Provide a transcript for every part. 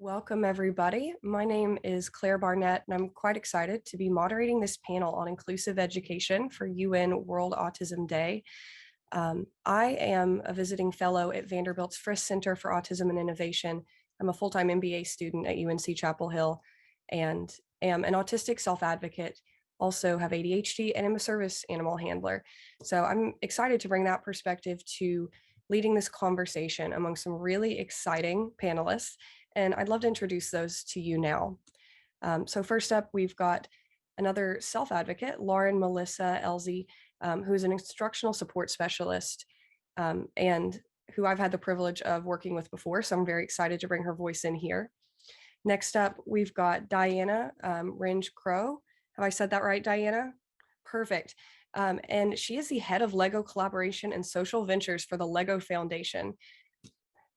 Welcome, everybody. My name is Claire Barnett, and I'm quite excited to be moderating this panel on inclusive education for UN World Autism Day. I am a visiting fellow at Vanderbilt's Frist Center for Autism and Innovation. I'm a full-time MBA student at UNC Chapel Hill and am an autistic self-advocate, also have ADHD, and am a service animal handler. So I'm excited to bring that perspective to leading this conversation among some really exciting panelists. And I'd love to introduce those to you now. So first up, we've got another self-advocate, Lauren Melissa Elsie, who is an instructional support specialist and who I've had the privilege of working with before. So I'm very excited to bring her voice in here. Next up, we've got Diana Ringe Crow. Have I said that right, Diana? Perfect. And she is the head of Lego collaboration and social ventures for the Lego Foundation.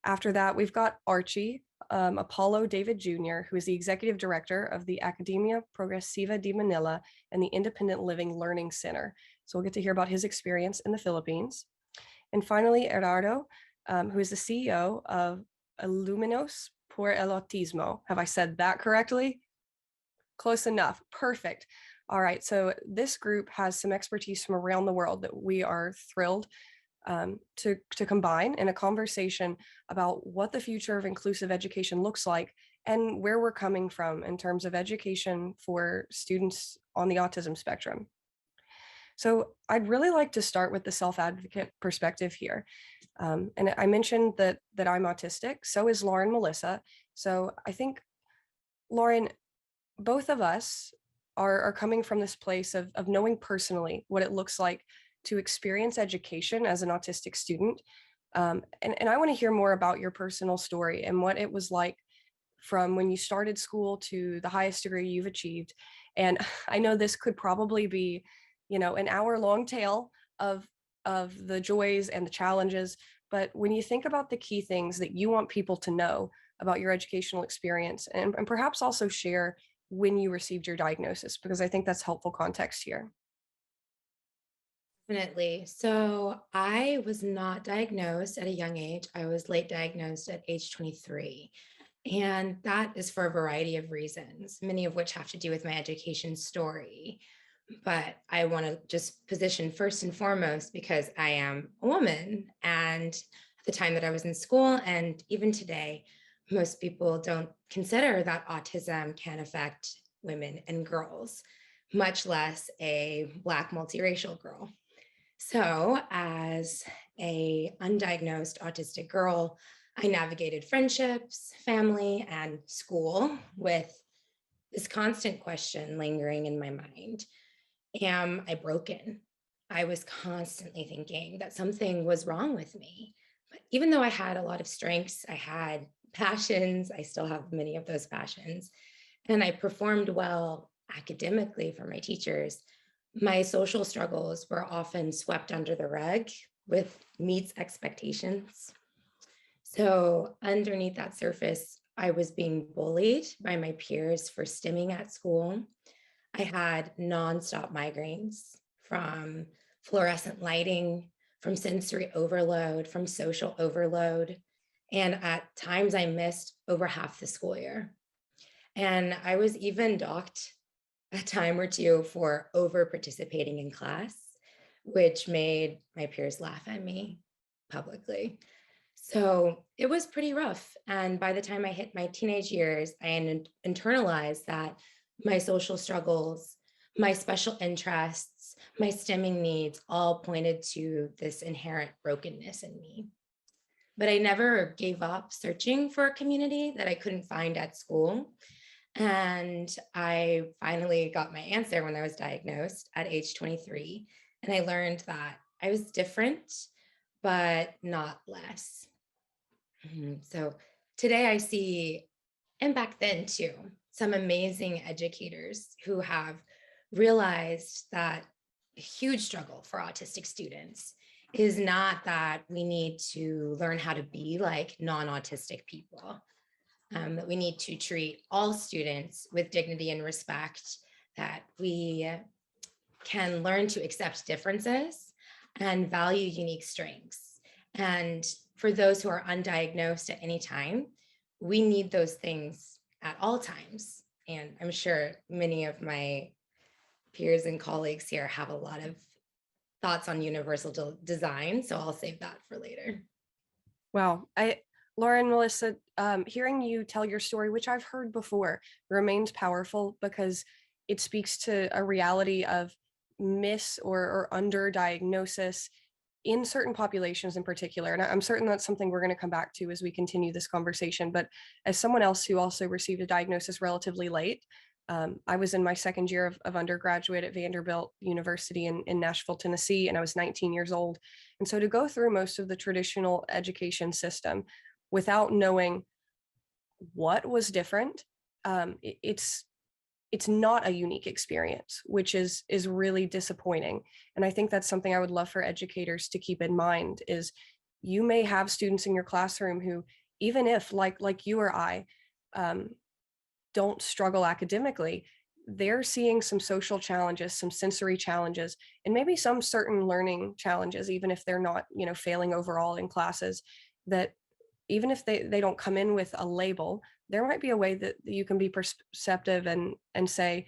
After that, we've got Archie Apollo David Jr., who is the executive director of the Academia Progresiva de Manila and the Independent Living Learning Center. So we'll get to hear about his experience in the Philippines. And finally, Gerardo, who is the CEO of Iluminos por el Autismo. Have I said that correctly? Close enough. Perfect. All right. So this group has some expertise from around the world that we are thrilled to combine in a conversation about what the future of inclusive education looks like and where we're coming from in terms of education for students on the autism spectrum. So I'd really like to start with the self-advocate perspective here. And I mentioned that I'm autistic, so is Lauren Melissa. So I think, Lauren, both of us are coming from this place of knowing personally what it looks like to experience education as an autistic student. And I want to hear more about your personal story and what it was like from when you started school to the highest degree you've achieved. And I know this could probably be, an hour-long tale of the joys and the challenges. But when you think about the key things that you want people to know about your educational experience, and perhaps also share when you received your diagnosis, because I think that's helpful context here. Definitely. So I was not diagnosed at a young age. I was late diagnosed at age 23. And that is for a variety of reasons, many of which have to do with my education story. But I want to just position first and foremost because I am a woman. And at the time that I was in school, and even today, most people don't consider that autism can affect women and girls, much less a Black multiracial girl. So, as a undiagnosed autistic girl, I navigated friendships, family, and school with this constant question lingering in my mind. Am I broken? I was constantly thinking that something was wrong with me. But even though I had a lot of strengths, I had passions, I still have many of those passions, and I performed well academically for my teachers. My social struggles were often swept under the rug with meets expectations. So, underneath that surface, I was being bullied by my peers for stimming at school. I had nonstop migraines from fluorescent lighting, from sensory overload, from social overload. And at times, I missed over half the school year. And I was even docked a time or two for over participating in class, which made my peers laugh at me publicly. So it was pretty rough. And by the time I hit my teenage years, I internalized that my social struggles, my special interests, my stemming needs all pointed to this inherent brokenness in me. But I never gave up searching for a community that I couldn't find at school. And I finally got my answer when I was diagnosed at age 23. And I learned that I was different, but not less. So today I see, and back then too, some amazing educators who have realized that a huge struggle for autistic students is not that we need to learn how to be like non-autistic people, that we need to treat all students with dignity and respect, that we can learn to accept differences and value unique strengths. And for those who are undiagnosed at any time, we need those things at all times. And I'm sure many of my peers and colleagues here have a lot of thoughts on universal design. So I'll save that for later. Wow. Lauren, Melissa, hearing you tell your story, which I've heard before, remains powerful because it speaks to a reality of miss or under diagnosis in certain populations in particular. And I'm certain that's something we're going to come back to as we continue this conversation. But as someone else who also received a diagnosis relatively late, I was in my second year of undergraduate at Vanderbilt University in Nashville, Tennessee, and I was 19 years old. And so to go through most of the traditional education system without knowing what was different, it's not a unique experience, which is really disappointing. And I think that's something I would love for educators to keep in mind is you may have students in your classroom who, even if like you or I, um, don't struggle academically, they're seeing some social challenges, some sensory challenges, and maybe some certain learning challenges, even if they're not, failing overall in classes, that even if they don't come in with a label, there might be a way that you can be perceptive and say,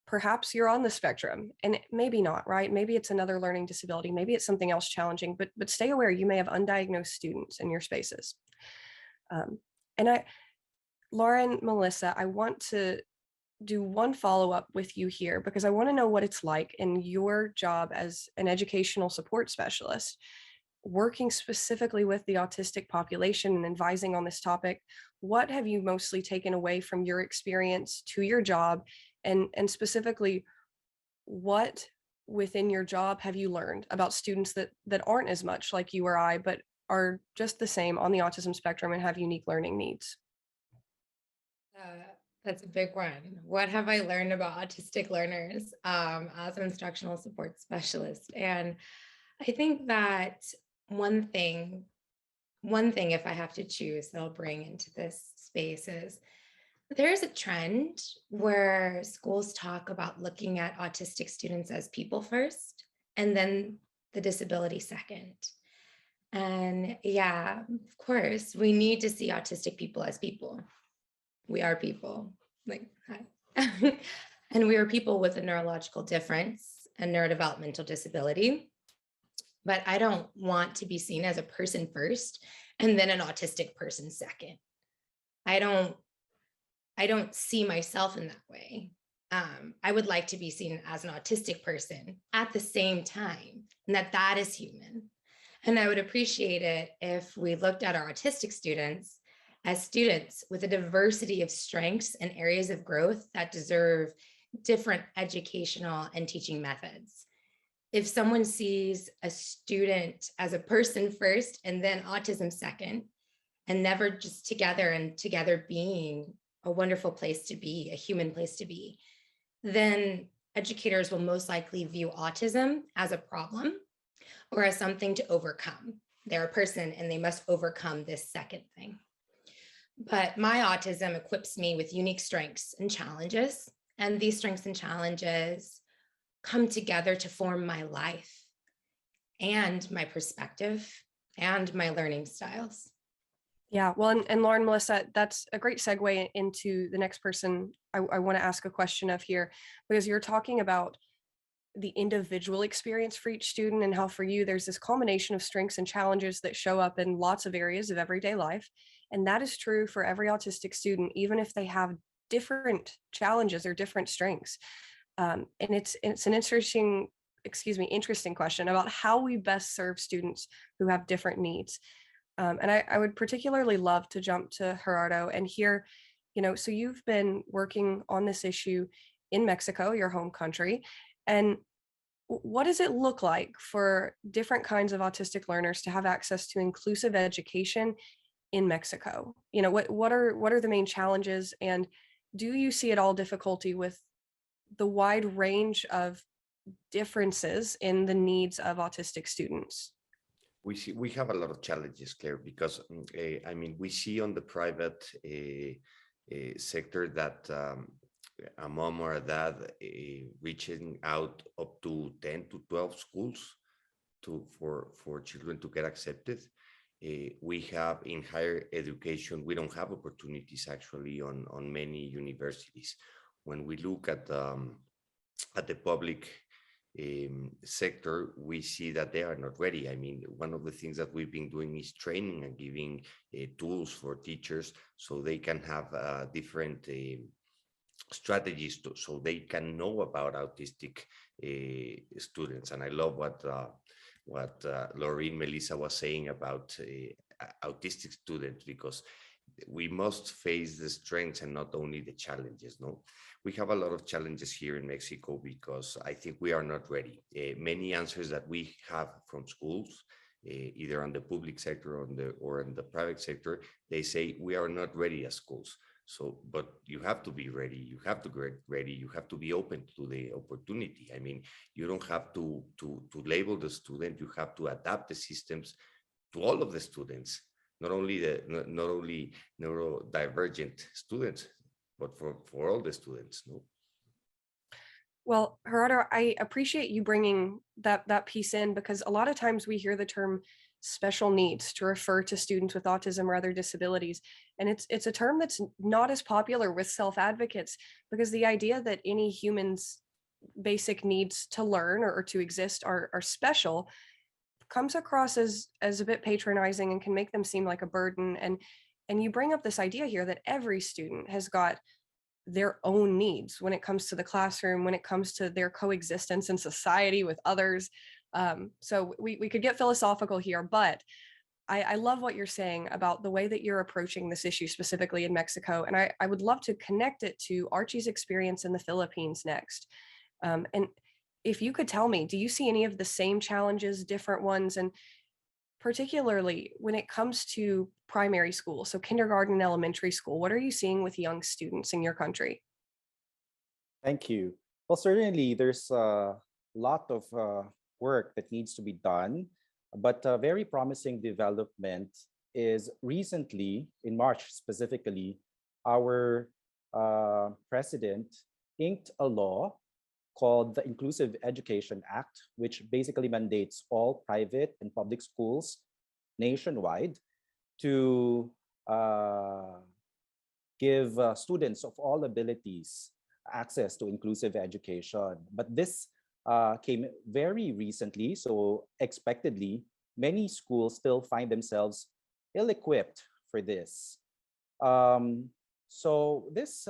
perhaps you're on the spectrum and maybe not, right? Maybe it's another learning disability, maybe it's something else challenging, but stay aware you may have undiagnosed students in your spaces. And Lauren, Melissa, I want to do one follow-up with you here because I want to know what it's like in your job as an educational support specialist, working specifically with the autistic population and advising on this topic. What have you mostly taken away from your experience to your job? And specifically, what within your job have you learned about students that aren't as much like you or I, but are just the same on the autism spectrum and have unique learning needs? Uh, that's a big one. What have I learned about autistic learners as an instructional support specialist? And I think that one thing, one thing, if I have to choose, that I'll bring into this space is there's a trend where schools talk about looking at autistic students as people first, and then the disability second. And yeah, of course, we need to see autistic people as people. We are people, like, hi. And we are people with a neurological difference, a neurodevelopmental disability. But I don't want to be seen as a person first and then an autistic person second. I don't I don't see myself in that way. I would like to be seen as an autistic person at the same time, and that is human. And I would appreciate it if we looked at our autistic students as students with a diversity of strengths and areas of growth that deserve different educational and teaching methods. If someone sees a student as a person first and then autism second, and never just together and together being a wonderful place to be, a human place to be, then educators will most likely view autism as a problem or as something to overcome. They're a person and they must overcome this second thing. But my autism equips me with unique strengths and challenges. And these strengths and challenges come together to form my life and my perspective and my learning styles. Yeah, well, and Lauren, Melissa, that's a great segue into the next person I want to ask a question of here, because you're talking about the individual experience for each student and how for you there's this culmination of strengths and challenges that show up in lots of areas of everyday life. And that is true for every autistic student, even if they have different challenges or different strengths. And it's an interesting question about how we best serve students who have different needs. And I would particularly love to jump to Gerardo and hear, so you've been working on this issue in Mexico, your home country, and what does it look like for different kinds of autistic learners to have access to inclusive education in Mexico? What are the main challenges, and do you see at all difficulty with the wide range of differences in the needs of autistic students? We have a lot of challenges, Claire, because I mean we see on the private sector that a mom or a dad reaching out up to 10 to 12 schools for children to get accepted. We have in higher education, we don't have opportunities actually on many universities. When we look at the public sector, we see that they are not ready. I mean, one of the things that we've been doing is training and giving tools for teachers so they can have different strategies so they can know about autistic students. And I love what Laureen Melissa was saying about autistic students, because we must face the strengths and not only the challenges. No, we have a lot of challenges here in Mexico because I think we are not ready. Many answers that we have from schools, either on the public sector or in the private sector, they say we are not ready as schools. So, but you have to be ready. You have to get ready. You have to be open to the opportunity. I mean, you don't have to label the student. You have to adapt the systems to all of the students, not only neurodivergent students, but for all the students. No. Well, Gerardo, I appreciate you bringing that piece in, because a lot of times we hear the term special needs to refer to students with autism or other disabilities, and it's a term that's not as popular with self-advocates, because the idea that any human's basic needs to learn or to exist are special comes across as a bit patronizing and can make them seem like a burden. And you bring up this idea here that every student has got their own needs when it comes to the classroom, when it comes to their coexistence in society with others. So we could get philosophical here, but I love what you're saying about the way that you're approaching this issue specifically in Mexico. And I would love to connect it to Archie's experience in the Philippines next. And if you could tell me, do you see any of the same challenges, different ones? And particularly when it comes to primary school, so kindergarten and elementary school, what are you seeing with young students in your country? Thank you. Well, certainly there's a lot of work that needs to be done, but a very promising development is recently, in March specifically, our president inked a law called the Inclusive Education Act, which basically mandates all private and public schools nationwide to give students of all abilities access to inclusive education. But this came very recently, so expectedly, many schools still find themselves ill-equipped for this. So this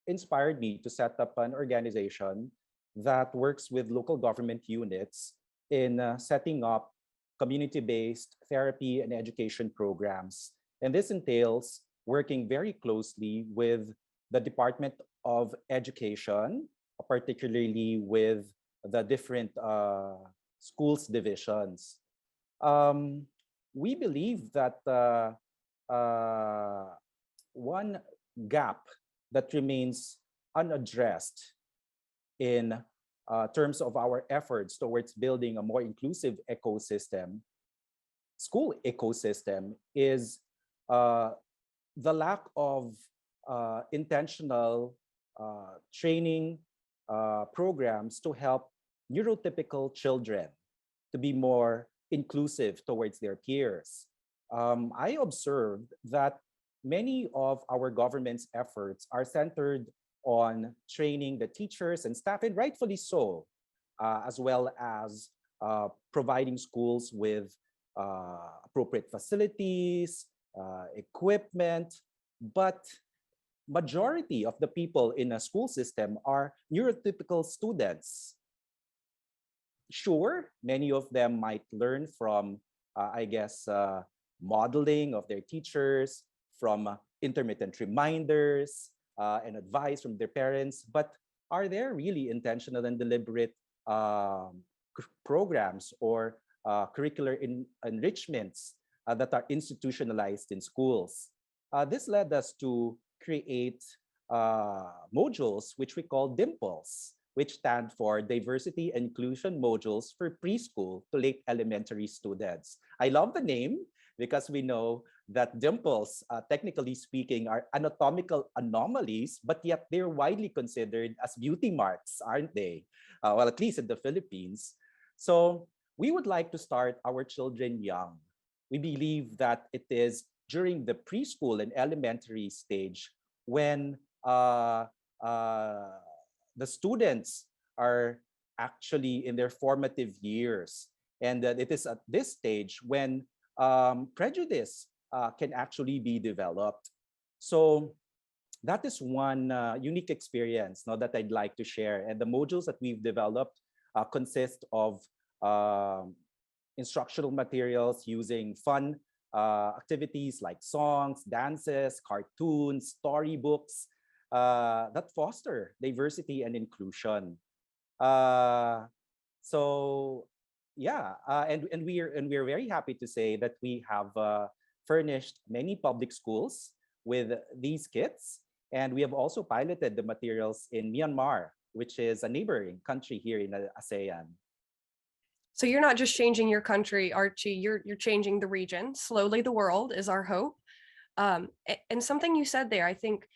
inspired me to set up an organization that works with local government units in setting up community-based therapy and education programs. And this entails working very closely with the Department of Education, particularly with the different schools divisions. We believe that one gap that remains unaddressed in terms of our efforts towards building a more inclusive ecosystem, school ecosystem, is the lack of intentional training programs to help neurotypical children to be more inclusive towards their peers. I observed that many of our government's efforts are centered on training the teachers and staff, and rightfully so, as well as providing schools with appropriate facilities, equipment, but majority of the people in a school system are neurotypical students. Sure, many of them might learn from, modeling of their teachers, from intermittent reminders and advice from their parents, but are there really intentional and deliberate programs or curricular enrichments that are institutionalized in schools? This led us to create modules which we call DIMPLES, which stand for Diversity and Inclusion Modules for Preschool to Late Elementary Students. I love the name because we know that dimples, technically speaking, are anatomical anomalies, but yet they're widely considered as beauty marks, aren't they? Well, at least in the Philippines. So we would like to start our children young we believe that it is during the preschool and elementary stage when the students are actually in their formative years. And that it is at this stage when prejudice can actually be developed. So that is one unique experience now that I'd like to share. And the modules that we've developed consist of instructional materials using fun activities like songs, dances, cartoons, storybooks that foster diversity and inclusion. So yeah, and we're very happy to say that we have furnished many public schools with these kits, and we have also piloted the materials in Myanmar, which is a neighboring country here in ASEAN. So you're not just changing your country, Archie, you're changing the region. Slowly the world is our hope. And something you said there, I think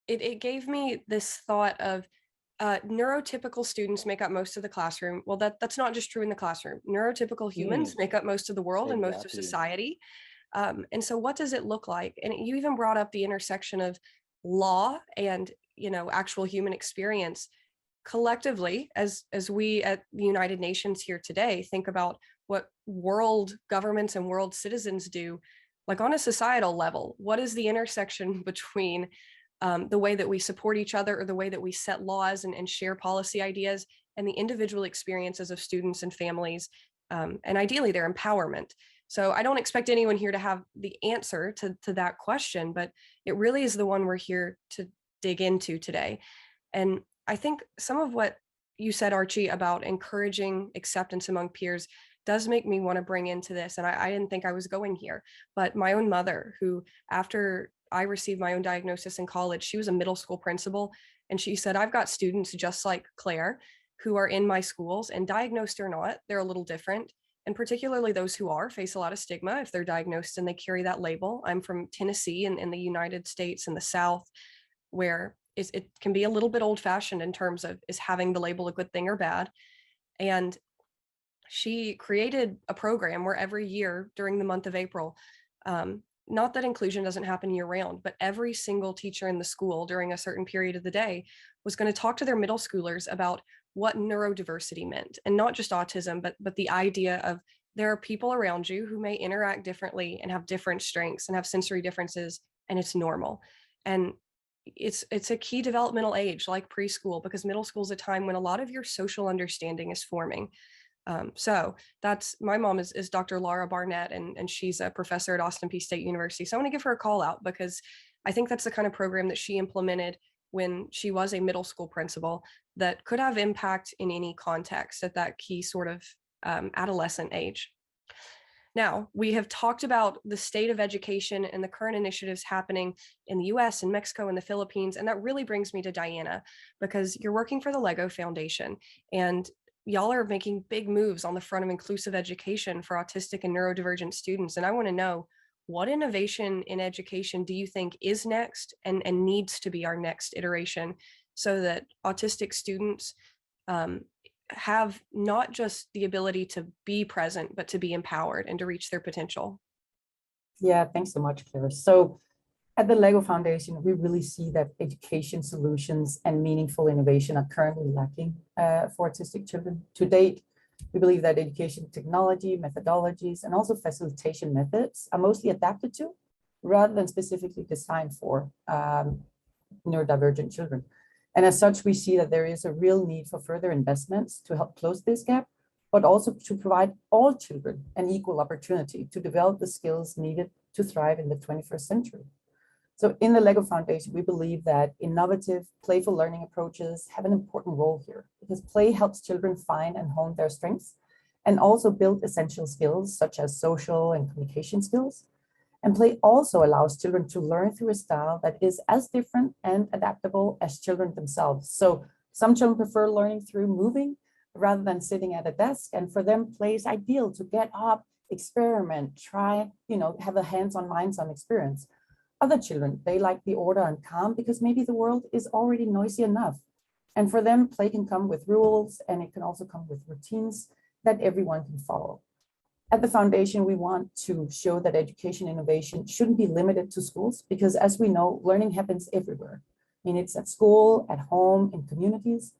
it gave me this thought of neurotypical students make up most of the classroom. Well, that's not just true in the classroom. Neurotypical humans make up most of the world and most of Exactly. society. And so what does it look like? And you even brought up the intersection of law and, actual human experience. Collectively, as we at the United Nations here today think about what world governments and world citizens do, like on a societal level, what is the intersection between the way that we support each other or the way that we set laws and share policy ideas and the individual experiences of students and families, and ideally their empowerment. So I don't expect anyone here to have the answer to that question, but it really is the one we're here to dig into today. And I think some of what you said, Archie, about encouraging acceptance among peers does make me want to bring into this. And I didn't think I was going here, but my own mother, who after I received my own diagnosis in college, she was a middle school principal. And she said, I've got students just like Claire who are in my schools, and diagnosed or not, they're a little different. And particularly those who are face a lot of stigma if they're diagnosed and they carry that label. I'm from Tennessee in the United States in the South, where it can be a little bit old fashioned in terms of is having the label a good thing or bad. And she created a program where every year during the month of April, not that inclusion doesn't happen year round, but every single teacher in the school during a certain period of the day was going to talk to their middle schoolers about what neurodiversity meant, and not just autism, but the idea of there are people around you who may interact differently and have different strengths and have sensory differences, and it's normal. And it's a key developmental age like preschool, because middle school is a time when a lot of your social understanding is forming. So that's, my mom is Dr. Laura Barnett, and she's a professor at Austin Peay State University. So I want to give her a call out, because I think that's the kind of program that she implemented when she was a middle school principal that could have impact in any context at that key sort of adolescent age. Now, we have talked about the state of education and the current initiatives happening in the US and Mexico and the Philippines. And that really brings me to Diana, because you're working for the Lego Foundation, and y'all are making big moves on the front of inclusive education for autistic and neurodivergent students. And I want to know, what innovation in education do you think is next and needs to be our next iteration, so that autistic students have not just the ability to be present, but to be empowered and to reach their potential? Yeah, thanks so much, Claire. So at the Lego Foundation, we really see that education solutions and meaningful innovation are currently lacking for autistic children. To date, we believe that education technology, methodologies, and also facilitation methods are mostly adapted to, rather than specifically designed for neurodivergent children. And as such, we see that there is a real need for further investments to help close this gap, but also to provide all children an equal opportunity to develop the skills needed to thrive in the 21st century. So in the Lego Foundation, we believe that innovative, playful learning approaches have an important role here, because play helps children find and hone their strengths and also build essential skills such as social and communication skills. And play also allows children to learn through a style that is as different and adaptable as children themselves. So some children prefer learning through moving rather than sitting at a desk. And for them, play is ideal to get up, experiment, try, have a hands-on, minds-on experience. Other children, they like the order and calm because maybe the world is already noisy enough. And for them, play can come with rules, and it can also come with routines that everyone can follow. At the foundation, we want to show that education innovation shouldn't be limited to schools, because as we know, learning happens everywhere. I mean, it's at school, at home, in communities.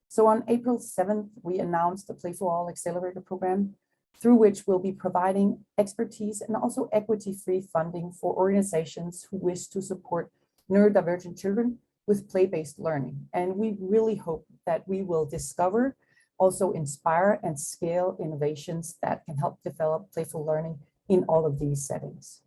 So on April 7th, we announced the Play for All Accelerator program, through which we'll be providing expertise and also equity-free funding for organizations who wish to support neurodivergent children with play-based learning. And we really hope that we will discover, also inspire and scale innovations that can help develop playful learning in all of these settings.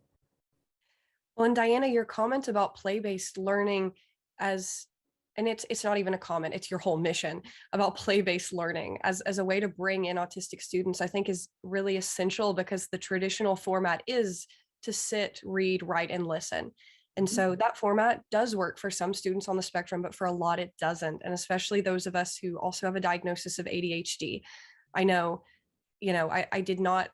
Well, and Diana, your comment about play-based learning and it's not even a comment, it's your whole mission about play-based learning as a way to bring in autistic students, I think is really essential, because the traditional format is to sit, read, write, and listen. And so that format does work for some students on the spectrum, but for a lot it doesn't. And especially those of us who also have a diagnosis of ADHD. I know, I did not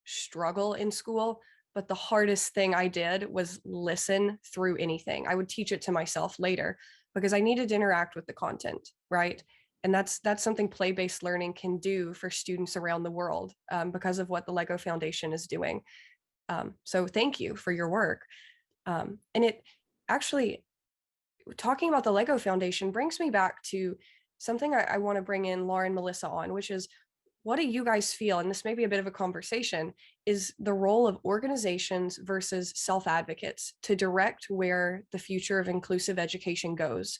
struggle in school, but the hardest thing I did was listen through anything. I would teach it to myself later because I needed to interact with the content, right? And that's something play-based learning can do for students around the world, because of what the LEGO Foundation is doing. So thank you for your work. And it actually, talking about the LEGO Foundation brings me back to something I want to bring in Laura and Melissa on, which is, what do you guys feel, and this may be a bit of a conversation, is the role of organizations versus self-advocates to direct where the future of inclusive education goes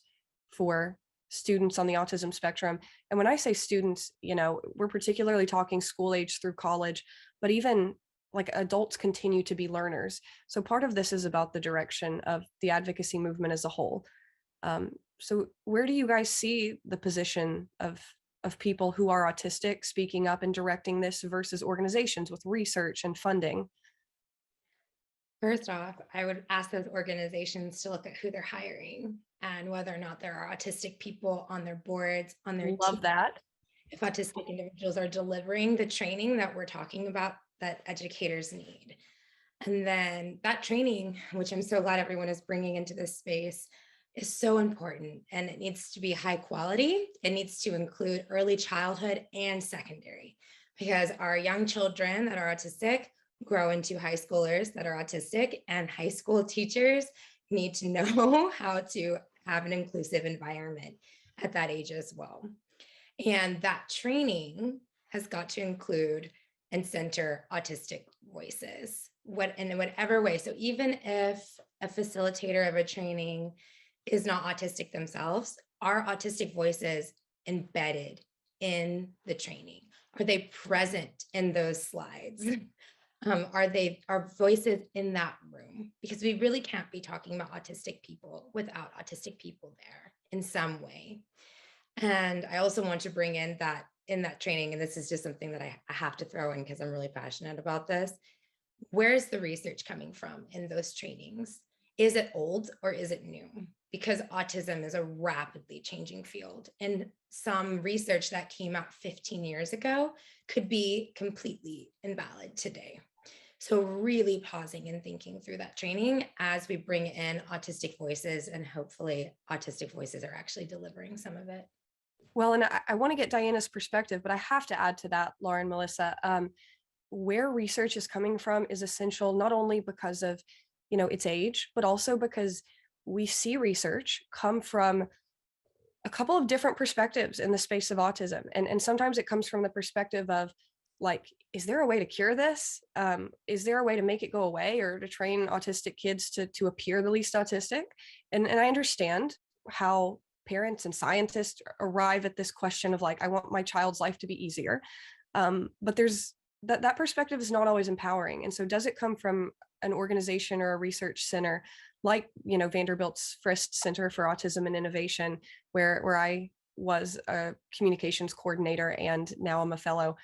for students on the autism spectrum? And when I say students, we're particularly talking school age through college, but even like adults continue to be learners. So part of this is about the direction of the advocacy movement as a whole. So where do you guys see the position of people who are autistic speaking up and directing this versus organizations with research and funding? First off, I would ask those organizations to look at who they're hiring and whether or not there are autistic people on their boards, on their Love team. that. If autistic individuals are delivering the training that we're talking about that educators need. And then that training, which I'm so glad everyone is bringing into this space, is so important, and it needs to be high quality. It needs to include early childhood and secondary, because our young children that are autistic grow into high schoolers that are autistic, and high school teachers need to know how to have an inclusive environment at that age as well. And that training has got to include and center autistic voices, in whatever way. So even if a facilitator of a training is not autistic themselves, are autistic voices embedded in the training? Are they present in those slides? Are voices in that room? Because we really can't be talking about autistic people without autistic people there in some way. And I also want to bring in that training, and this is just something that I have to throw in because I'm really passionate about this. Where's the research coming from in those trainings? Is it old or is it new? Because autism is a rapidly changing field, and some research that came out 15 years ago could be completely invalid today. So really pausing and thinking through that training as we bring in autistic voices, and hopefully autistic voices are actually delivering some of it. Well, and I want to get Diana's perspective, but I have to add to that, Laura and Melissa, where research is coming from is essential, not only because of, its age, but also because we see research come from a couple of different perspectives in the space of autism. And sometimes it comes from the perspective of, like, is there a way to cure this? Is there a way to make it go away, or to train autistic kids to appear the least autistic? And I understand how parents and scientists arrive at this question of, like, I want my child's life to be easier. But there's that perspective is not always empowering. And so does it come from an organization or a research center like, Vanderbilt's Frist Center for Autism and Innovation, where I was a communications coordinator and now I'm a fellow?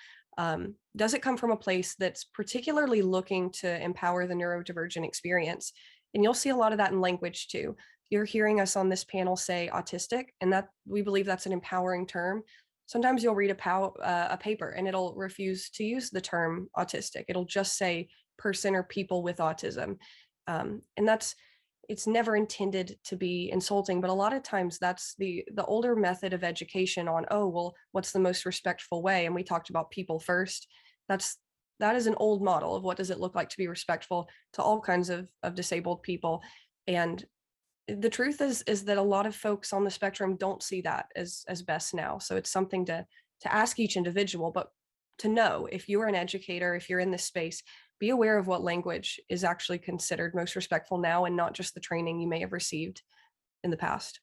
Does it come from a place that's particularly looking to empower the neurodivergent experience? And you'll see a lot of that in language too. You're hearing us on this panel say autistic, and that we believe that's an empowering term. Sometimes you'll read a paper and it'll refuse to use the term autistic. It'll just say person or people with autism. And it's never intended to be insulting, but a lot of times that's the older method of education on, oh, well, what's the most respectful way? And we talked about people first. That's that is an old model of what does it look like to be respectful to all kinds of disabled people. And the truth is that a lot of folks on the spectrum don't see that as best now. So it's something to ask each individual, but to know if you're an educator, if you're in this space, be aware of what language is actually considered most respectful now and not just the training you may have received in the past.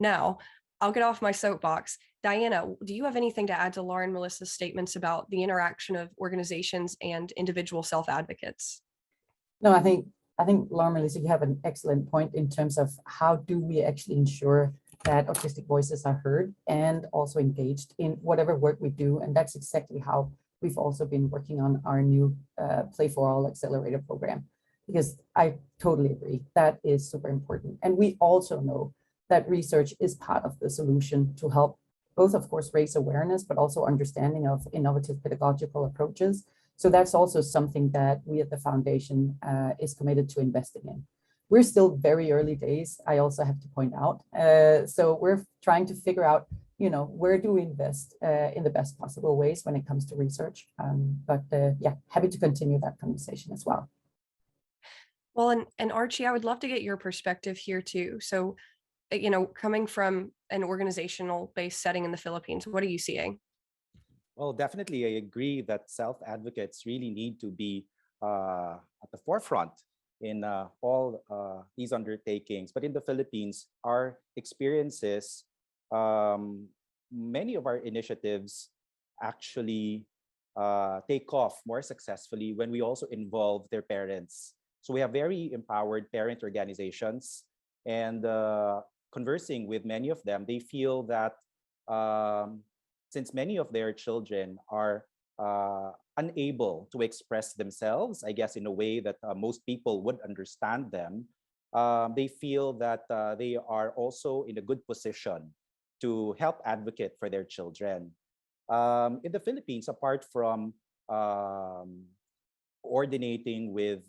Now, I'll get off my soapbox. Diana, do you have anything to add to Laura and Melissa's statements about the interaction of organizations and individual self-advocates? No, I think Laura, Melissa, you have an excellent point in terms of how do we actually ensure that autistic voices are heard and also engaged in whatever work we do. And that's exactly how we've also been working on our new Play for All Accelerator program, because I totally agree that is super important. And we also know that research is part of the solution to help both, of course, raise awareness, but also understanding of innovative pedagogical approaches. So that's also something that we at the foundation is committed to investing in. We're still very early days, I also have to point out. So we're trying to figure out, where do we invest in the best possible ways when it comes to research. But yeah, happy to continue that conversation as well. Well, and Archie, I would love to get your perspective here too. So, coming from an organizational based setting in the Philippines, what are you seeing? Well, definitely, I agree that self-advocates really need to be at the forefront in all these undertakings. But in the Philippines, our experiences, many of our initiatives actually take off more successfully when we also involve their parents. So we have very empowered parent organizations, and conversing with many of them, they feel that since many of their children are unable to express themselves, I guess in a way that most people would understand them, they feel that they are also in a good position to help advocate for their children. In the Philippines, apart from coordinating with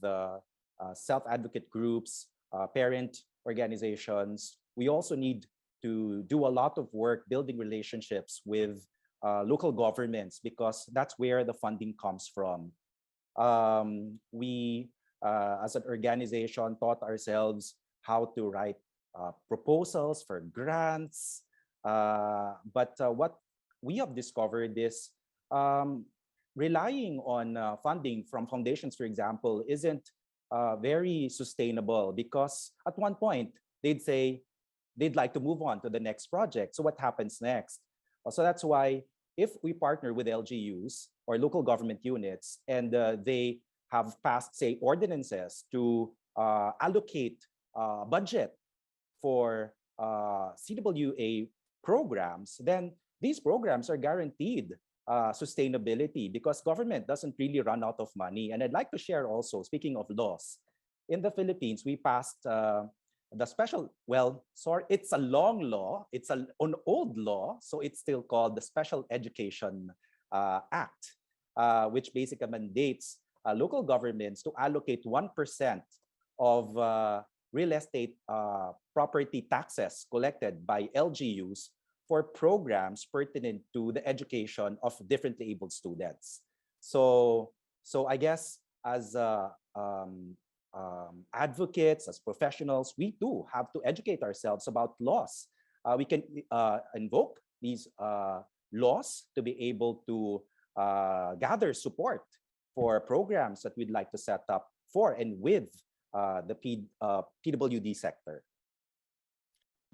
self-advocate groups, parent organizations, we also need to do a lot of work building relationships with local governments, because that's where the funding comes from. We, as an organization, taught ourselves how to write proposals for grants. But what we have discovered is relying on funding from foundations, for example, isn't very sustainable, because at one point they'd say they'd like to move on to the next project. So what happens next? So that's why if we partner with LGUs or local government units and they have passed, say, ordinances to allocate budget for CWA programs, then these programs are guaranteed sustainability, because government doesn't really run out of money. And I'd like to share also, speaking of laws, in the Philippines, we passed the special, it's a long law. It's an old law, so it's still called the Special Education Act, which basically mandates local governments to allocate 1% of real estate property taxes collected by LGUs for programs pertinent to the education of differently abled students. So I guess as advocates, as professionals, we too have to educate ourselves about laws. We can invoke these laws to be able to gather support for programs that we'd like to set up for and with the PWD sector.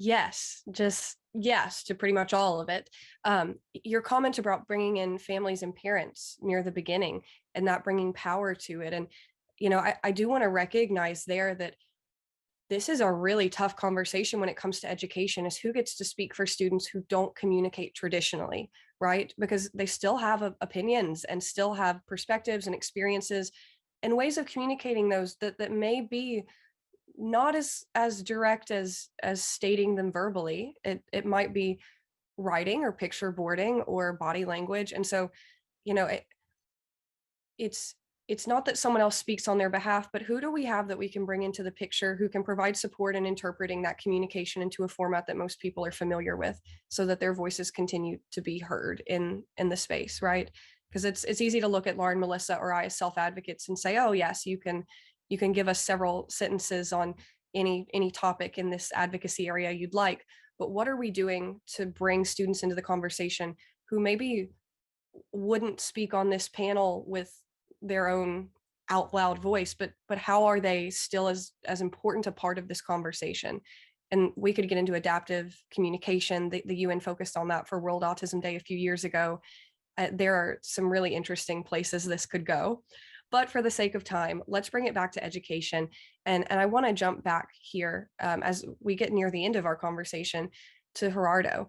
Yes, just yes to pretty much all of it. Your comment about bringing in families and parents near the beginning and that bringing power to it. And, I do want to recognize there that this is a really tough conversation when it comes to education, is who gets to speak for students who don't communicate traditionally, right? Because they still have opinions and still have perspectives and experiences and ways of communicating those that may be not as direct as stating them verbally. It might be writing or picture boarding or body language. And so, it's not that someone else speaks on their behalf, but who do we have that we can bring into the picture who can provide support in interpreting that communication into a format that most people are familiar with, so that their voices continue to be heard in the space, right? Because it's easy to look at Lauren, Melissa, or I as self-advocates and say, oh yes, you can give us several sentences on any topic in this advocacy area you'd like. But what are we doing to bring students into the conversation who maybe wouldn't speak on this panel with their own out loud voice, but how are they still as important a part of this conversation? And we could get into adaptive communication. The UN focused on that for World Autism Day a few years ago. There are some really interesting places this could go. But for the sake of time, let's bring it back to education. And I want to jump back here as we get near the end of our conversation to Gerardo,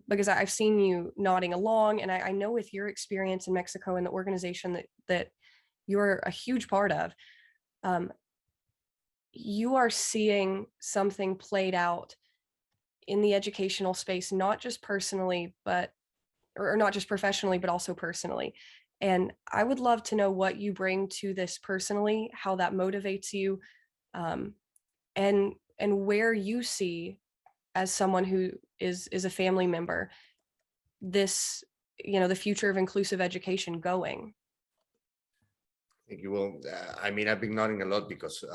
because I've seen you nodding along. And I know with your experience in Mexico and the organization that you're a huge part of, you are seeing something played out in the educational space, not just personally, or not just professionally, but also personally. And I would love to know what you bring to this personally, how that motivates you, and where you see, as someone who is a family member, this, the future of inclusive education going. Thank you. Well, I mean, I've been nodding a lot because,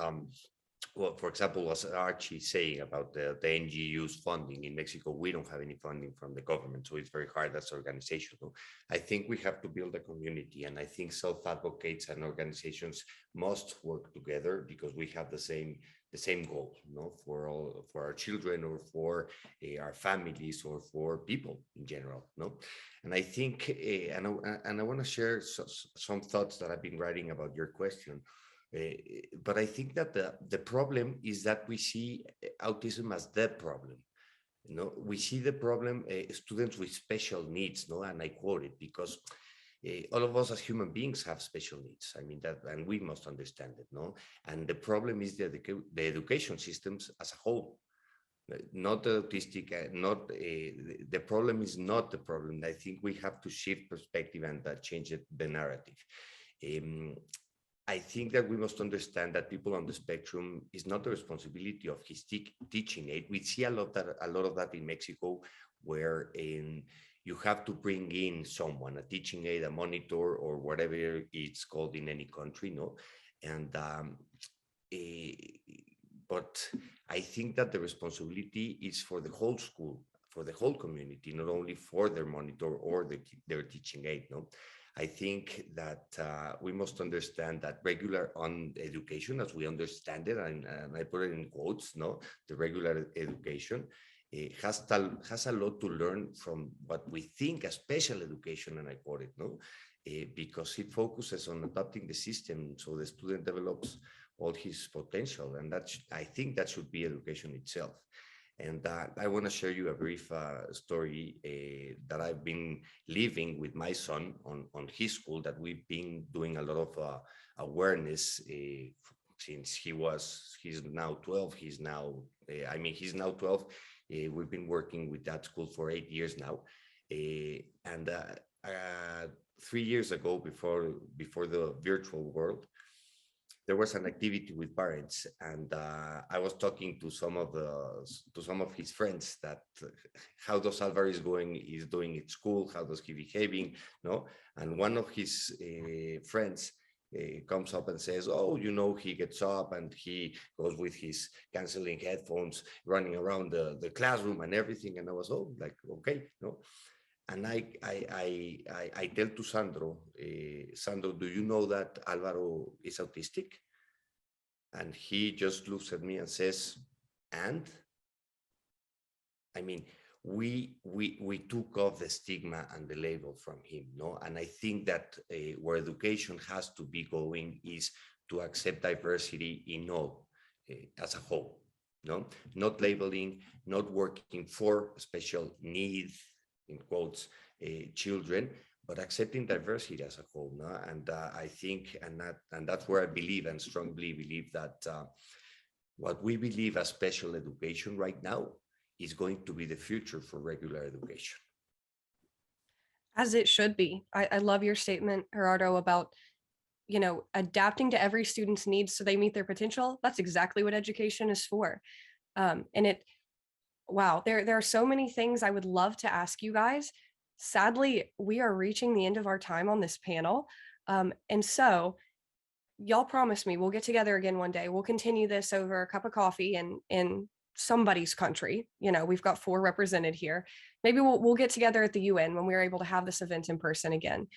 well, for example, was Archie saying about the NGU's funding in Mexico, we don't have any funding from the government, so it's very hard as organizational. I think we have to build a community, and I think self-advocates and organizations must work together because we have the same goal, for our children or for our families or for people in general, And I think, and I want to share some thoughts that I've been writing about your question. But I think that the problem is that we see autism as the problem. We see the problem, students with special needs, and I quote it because all of us as human beings have special needs. I mean that, and we must understand it, And the problem is the education systems as a whole, not the autistic, not the problem is not the problem. I think we have to shift perspective and change the narrative. I think that we must understand that people on the spectrum is not the responsibility of his teaching aid. We see a lot of that in Mexico, where you have to bring in someone, a teaching aid, a monitor, or whatever it's called in any country, And but I think that the responsibility is for the whole school, for the whole community, not only for their monitor or their teaching aid, I think that we must understand that regular education, as we understand it, and I put it in quotes, the regular education has a lot to learn from what we think as special education, and I quote it, because it focuses on adapting the system so the student develops all his potential, and I think that should be education itself. And I want to share you a brief story that I've been living with my son on his school, that we've been doing a lot of awareness since he's now 12. He's now 12. We've been working with that school for 8 years now. And 3 years ago, before the virtual world, there was an activity with parents, and I was talking to some of his friends that how does Alvaro is doing at school, how does he behaving, And one of his friends comes up and says, "Oh, he gets up and he goes with his canceling headphones, running around the classroom and everything." And I was like, okay, And I tell to Sandro, Sandro, do you know that Alvaro is autistic? And he just looks at me and says, and? I mean, we took off the stigma and the label from him, And I think that where education has to be going is to accept diversity in all, as a whole, Not labeling, not working for special needs, in quotes, children, but accepting diversity as a whole. And I think, and that's where I believe and strongly believe that what we believe as special education right now is going to be the future for regular education. As it should be. I love your statement, Gerardo, about adapting to every student's needs so they meet their potential. That's exactly what education is for. And wow, there are so many things I would love to ask you guys. sadly, we are reaching the end of our time on this panel. And so y'all promise me we'll get together again one day. We'll continue this over a cup of coffee in somebody's country. You know, we've got 4 represented here. Maybe we'll get together at the UN when we're able to have this event in person again.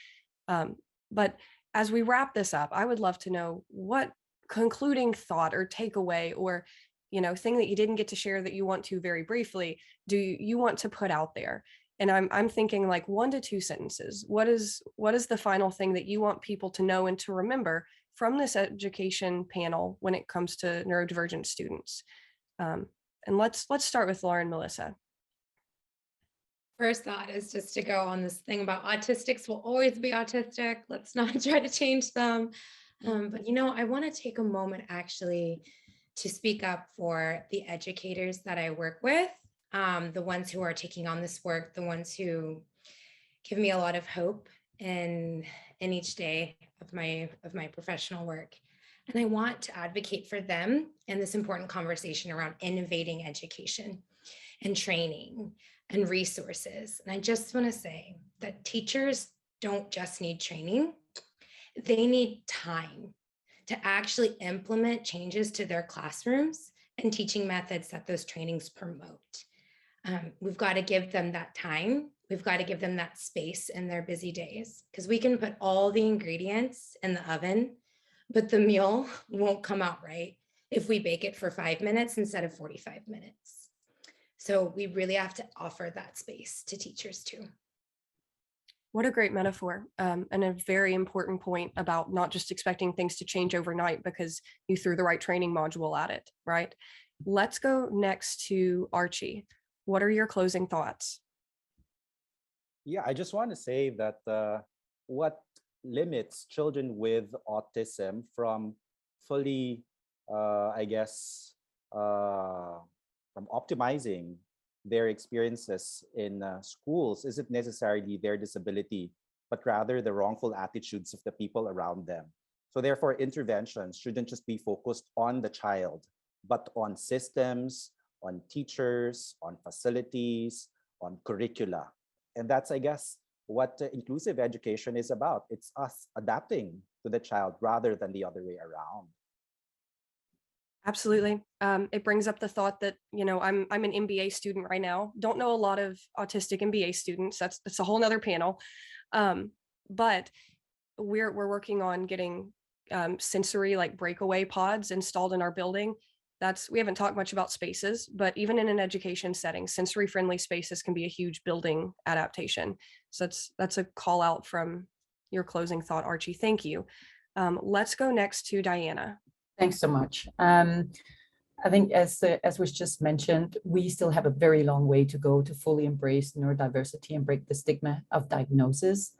But as we wrap this up, I would love to know what concluding thought or takeaway or, you know, thing that you didn't get to share that you want to very briefly, do you want to put out there? And I'm thinking like 1 to 2 sentences. What is the final thing that you want people to know and to remember from this education panel when it comes to neurodivergent students? And let's start with Laura and Melissa. First thought is just to go on this thing about autistics will always be autistic. Let's not try to change them. But, you know, I want to take a moment actually to speak up for the educators that I work with, the ones who are taking on this work, the ones who give me a lot of hope in each day of my professional work. And I want to advocate for them in this important conversation around innovating education and training and resources. And I just want to say that teachers don't just need training, they need time to actually implement changes to their classrooms and teaching methods that those trainings promote. We've got to give them that time. We've got to give them that space in their busy days, because we can put all the ingredients in the oven, but the meal won't come out right if we bake it for 5 minutes instead of 45 minutes. So we really have to offer that space to teachers too. What a great metaphor, and a very important point about not just expecting things to change overnight because you threw the right training module at it, right? Let's go next to Archie. What are your closing thoughts? Yeah, I just want to say that what limits children with autism from fully, I guess, from optimizing their experiences in schools isn't necessarily their disability, but rather the wrongful attitudes of the people around them. So therefore, interventions shouldn't just be focused on the child, but on systems, on teachers, on facilities, on curricula. And that's, I guess, what inclusive education is about. It's us adapting to the child rather than the other way around. Absolutely. It brings up the thought that, you know, I'm an MBA student right now. Don't know a lot of autistic MBA students. That's a whole nother panel. But we're working on getting sensory like breakaway pods installed in our building. We haven't talked much about spaces, but even in an education setting, sensory friendly spaces can be a huge building adaptation. So that's a call out from your closing thought, Archie. Thank you. Let's go next to Diana. Thanks so much. I think as was just mentioned, we still have a very long way to go to fully embrace neurodiversity and break the stigma of diagnosis.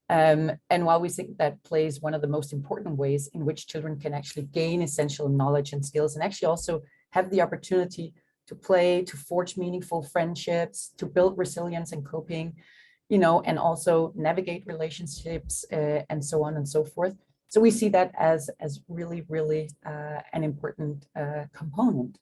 And while we think that plays one of the most important ways in which children can actually gain essential knowledge and skills and actually also have the opportunity to play, to forge meaningful friendships, to build resilience and coping, you know, and also navigate relationships and so on and so forth. So we see that as really, really an important component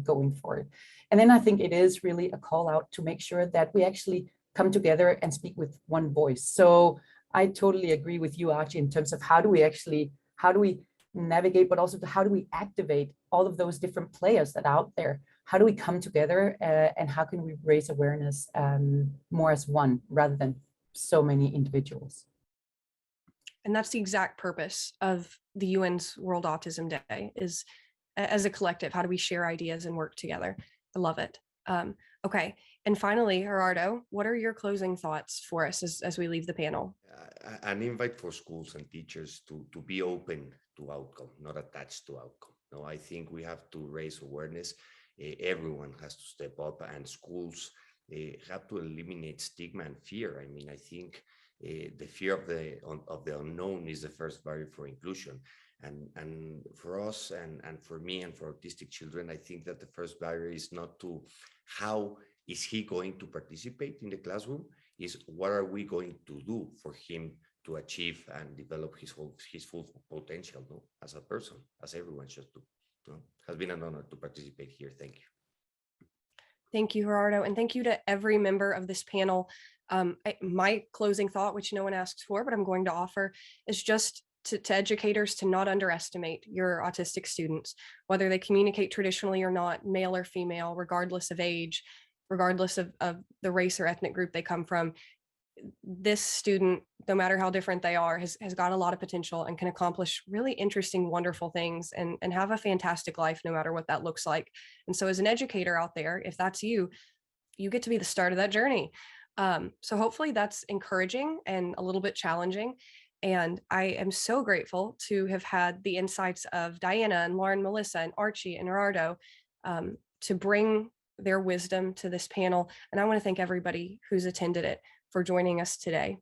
going forward. And then I think it is really a call out to make sure that we actually come together and speak with one voice. So I totally agree with you, Archie, in terms of how do we navigate, but also how do we activate all of those different players that are out there? How do we come together and how can we raise awareness more as one rather than so many individuals? And that's the exact purpose of the UN's World Autism Day, is as a collective, how do we share ideas and work together? I love it. Okay. And finally, Gerardo, what are your closing thoughts for us as we leave the panel? An invite for schools and teachers to be open to outcome, not attached to outcome. No, I think we have to raise awareness. Everyone has to step up, and schools have to eliminate stigma and fear. I mean, I think the fear of the unknown is the first barrier for inclusion. And for us and for me and for autistic children, I think that the first barrier is not to how is he going to participate in the classroom, is what are we going to do for him to achieve and develop his full potential, no? As a person, as everyone should do. No? It has been an honor to participate here. Thank you. Thank you, Gerardo. And thank you to every member of this panel. My closing thought, which no one asks for, but I'm going to offer, is just to educators to not underestimate your autistic students, whether they communicate traditionally or not, male or female, regardless of age, regardless of the race or ethnic group they come from. This student, no matter how different they are, has got a lot of potential and can accomplish really interesting, wonderful things and have a fantastic life, no matter what that looks like. And so as an educator out there, if that's you, you get to be the start of that journey. So hopefully that's encouraging and a little bit challenging. And I am so grateful to have had the insights of Diana and Lauren, Melissa, and Archie and Gerardo to bring their wisdom to this panel. And I want to thank everybody who's attended it for joining us today.